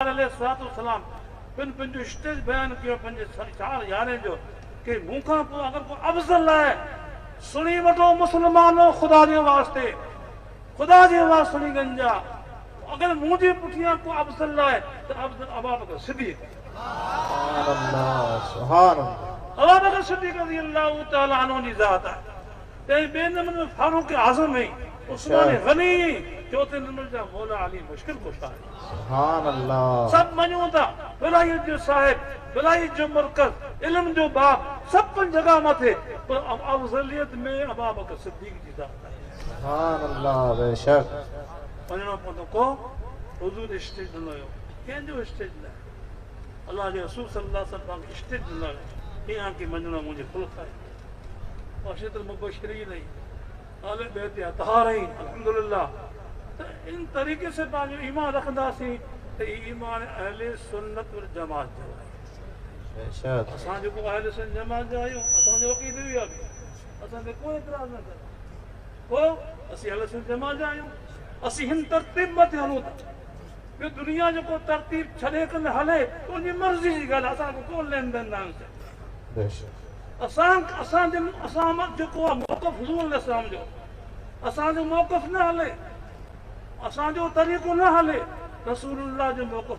अलैहिस्सलाम पिन पंहिंजो स्टेज बयान कियो पंहिंजे 4:11 जो कि मूंखां पोइ अगर को अफ़ज़ल आहे सुणी वठो मुस्लमानो खुदा जे वास्ते सुणी गंजा अगर मुंहिंजे पुठियां को अफ़ज़ल आहे त अफ़ज़ल अबू बकर सिद्दीक़ सुभान अबू बकर सिद्दीक़ रज़ियल्लाहु तआला अन्हु जी ज़ात आहे। ते ॿिए नंबर में फारूक आज़म है, उस्मान गनी, चौथे नंबर जा मौला अली मुश्किल कुशा है। सुभान अल्लाह। सब मञूं था विलायत जो साहिब, विलायत जो मरकज, इल्म जो बाप, सब जगह मथे, पर अफ़ज़लियत में अबू बकर सिद्दीक़ जी ज़ात है। सुभान अल्लाह। बेशक वञणो पवंदो को हुज़ूर स्टेज ॾिनो हुयो, कंहिंजो स्टेज न, अल्लाह जे रसूल सल्लल्लाहु अलैहि वसल्लम स्टेज ॾिनो हुयो, हीअं की मञणो मुंहिंजे ख़ुल्क़ आहे। अशरतुल मुबश्शिरीन आले बैत अतहारइन अल्हम्दुलिल्लाह। तो इन तरीके से पंहिंजो ईमान रखंदासीं त ईमान अहले सुन्नत वल जमात जो आहे। बेशक असां जेको अहले सुन्नत जमात जा आहियूं, असांजो अक़ीदो ई आहे, असां ते कोई इतराज़ न करे। पोइ असीं अहले सुन्नत जमात जा आहियूं, असीं हिन तरतीब मथे हलूं था। ॿियो दुनिया जेको तरतीब छॾे कंदे हले उनजी मर्ज़ी जी ॻाल्हि, असांखे को लेन देन न आहे। बेशक असां जेको आहे मौक़िफ़ हुज़ूर अलैहिस्सलाम जो, असांजो मौक़िफ़ न हले, असांजो तरीक़ो न हले, रसूलुल्लाह जो मौक़िफ़